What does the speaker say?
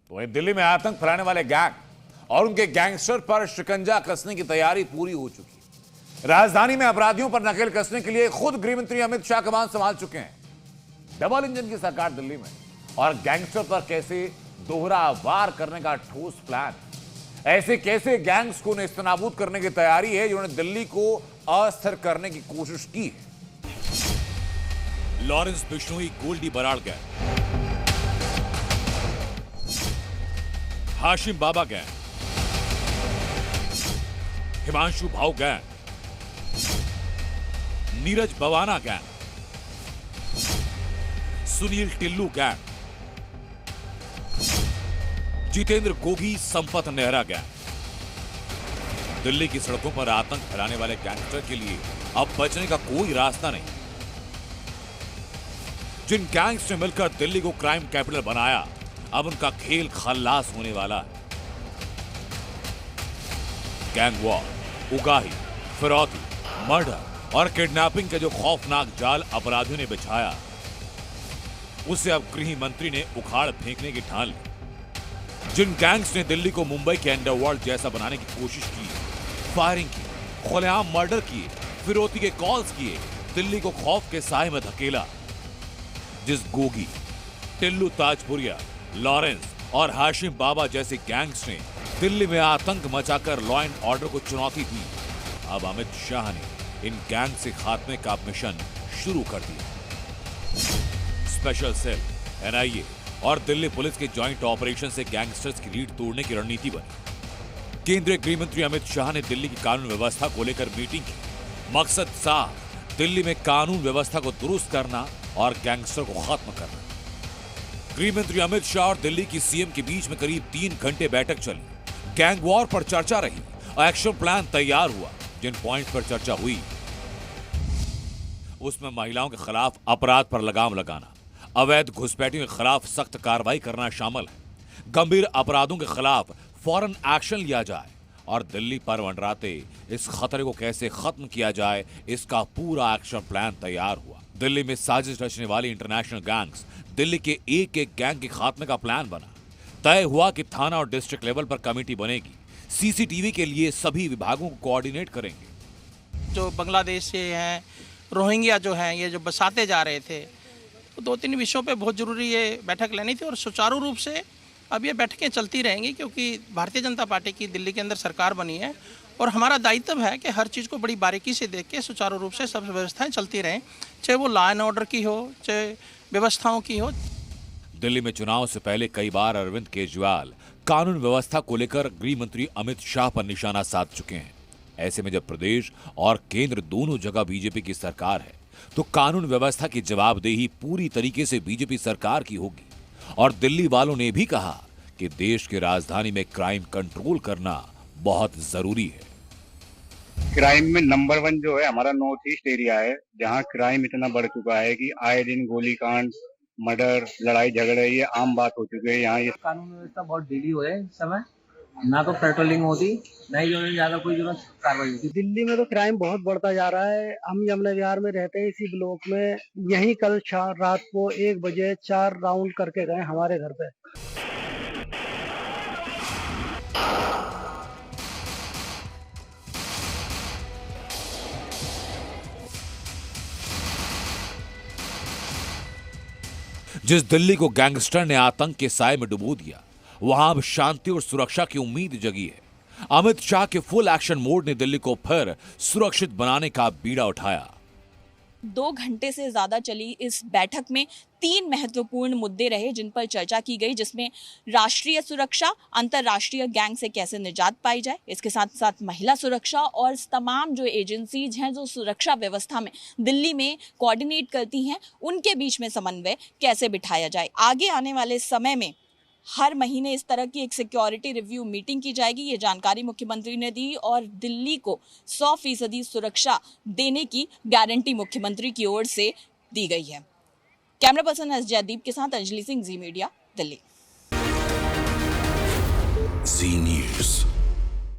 तो वहीं दिल्ली में आतंक फैलाने वाले गैंग और उनके गैंगस्टर पर शिकंजा कसने की तैयारी पूरी हो चुकी है। राजधानी में अपराधियों पर नकेल कसने के लिए खुद गृह मंत्री अमित शाह कमान संभाल चुके हैं। डबल इंजन की सरकार दिल्ली में और गैंगस्टर पर कैसे दोहरा वार करने का ठोस प्लान, ऐसे कैसे गैंग्स को नेस्तनाबूद करने की तैयारी है जिन्होंने दिल्ली को अस्थिर करने की कोशिश की है। Lawrence Bishnoi Goldy Brar gang, Hashim Baba gang, Himanshu Bhau gang, Neeraj Bawana gang, Sunil Tillu gang, Jitendra Gogi, Sampat Nehra gang. Delhi की सड़कों पर आतंक फैलाने वाले गैंगस्टर के लिए अब बचने का कोई रास्ता नहीं। जिन गैंग्स ने मिलकर दिल्ली को क्राइम कैपिटल बनाया, अब उनका खेल खल्लास होने वाला है। गैंग वॉर, उगाही, फिरौती, मर्डर और किडनैपिंग के जो खौफनाक जाल अपराधियों ने बिछाया, उसे अब गृह मंत्री ने उखाड़ फेंकने की ठान ली। जिन गैंग्स ने दिल्ली को मुंबई के अंडरवर्ल्ड जैसा बनाने की कोशिश की, फायरिंग की, खुलेआम मर्डर किए, फिरौती के कॉल्स किए, दिल्ली को खौफ के साए में धकेला, जिस गोगी, टिल्लू ताजपुरिया, लॉरेंस और हाशिम बाबा जैसे गैंग्स ने दिल्ली में आतंक मचाकर लॉ एंड ऑर्डर को चुनौती दी, अब अमित शाह ने इन गैंग से खात्मे का मिशन शुरू कर दिया। स्पेशल सेल, एनआईए और दिल्ली पुलिस के जॉइंट ऑपरेशन से गैंगस्टर्स की लीड तोड़ने की रणनीति बनी। केंद्रीय गृह मंत्री अमित शाह ने दिल्ली की कानून व्यवस्था को लेकर मीटिंग की। मकसद साफ, दिल्ली में कानून व्यवस्था को दुरुस्त करना और गैंगस्टर को खत्म करना। गृह मंत्री अमित शाह और दिल्ली की सीएम के बीच में करीब 3 घंटे बैठक चली। गैंग वॉर पर चर्चा रही, एक्शन प्लान तैयार हुआ। जिन पॉइंट पर चर्चा हुई उसमें महिलाओं के खिलाफ अपराध पर लगाम लगाना, अवैध घुसपैठियों के खिलाफ सख्त कार्रवाई करना शामिल है। गंभीर अपराधों के खिलाफ फौरन एक्शन लिया जाए और दिल्ली पर मंडराते इस खतरे को कैसे खत्म किया जाए, इसका पूरा एक्शन प्लान तैयार हुआ। दिल्ली में साजिश रचने वाली इंटरनेशनल गैंग्स, दिल्ली के एक एक गैंग के खात्मे का प्लान बना। तय हुआ कि थाना और डिस्ट्रिक्ट लेवल पर कमेटी बनेगी। सीसीटीवी के लिए सभी विभागों को कोऑर्डिनेट करेंगे। जो बांग्लादेश से हैं, रोहिंग्या जो हैं, ये जो बसाते जा रहे थे, तो 2-3 विषयों पे बहुत जरूरी ये बैठक लेनी थी और सुचारू रूप से अब ये बैठकें चलती रहेंगी, क्योंकि भारतीय जनता पार्टी की दिल्ली के अंदर सरकार बनी है और हमारा दायित्व है कि हर चीज़ को बड़ी बारीकी से देख के सुचारू रूप से सब व्यवस्थाएं चलती रहें, चाहे वो लॉ एंड ऑर्डर की हो, चाहे व्यवस्थाओं की हो। दिल्ली में चुनाव से पहले कई बार अरविंद केजरीवाल कानून व्यवस्था को लेकर गृह मंत्री अमित शाह पर निशाना साध चुके हैं। ऐसे में जब प्रदेश और केंद्र दोनों जगह बीजेपी की सरकार है, तो कानून व्यवस्था की जवाबदेही पूरी तरीके से बीजेपी सरकार की होगी। और दिल्ली वालों ने भी कहा कि देश की राजधानी में क्राइम कंट्रोल करना बहुत जरूरी है। क्राइम में नंबर 1 जो है हमारा नॉर्थ ईस्ट एरिया है, जहाँ क्राइम इतना बढ़ चुका है कि आए दिन गोलीकांड, मर्डर, लड़ाई झगड़े ये आम बात हो चुकी है। यहाँ कानून व्यवस्था बहुत ढीली हो है इस समय, ना तो पेट्रोलिंग होती, ना ही जो ज्यादा कोई जो कार्रवाई होती। दिल्ली में तो क्राइम बहुत बढ़ता जा रहा है। हम यमुना विहार में रहते हैं, इसी ब्लॉक में। यहीं कल रात को 1 बजे 4 राउंड करके गए हमारे घर पे। जिस दिल्ली को गैंगस्टर ने आतंक के साए में डुबो दिया, वहां अब शांति और सुरक्षा की उम्मीद जगी है। अमित शाह के फुल एक्शन मोड ने दिल्ली को फिर सुरक्षित बनाने का बीड़ा उठाया। 2 घंटे से ज्यादा चली इस बैठक में 3 महत्वपूर्ण मुद्दे रहे जिन पर चर्चा की गई, जिसमें राष्ट्रीय सुरक्षा, अंतर्राष्ट्रीय गैंग से कैसे निजात पाई जाए, इसके साथ साथ महिला सुरक्षा और तमाम जो एजेंसीज हैं जो सुरक्षा व्यवस्था में दिल्ली में कोऑर्डिनेट करती हैं, उनके बीच में समन्वय कैसे बिठाया जाए। आगे आने वाले समय में हर महीने इस तरह की एक सिक्योरिटी रिव्यू मीटिंग की जाएगी, ये जानकारी मुख्यमंत्री ने दी और दिल्ली को 100% सुरक्षा देने की गारंटी मुख्यमंत्री की ओर से दी गई है। कैमरा पर्सन एस जयदीप के साथ अंजलि सिंह, जी मीडिया, दिल्ली।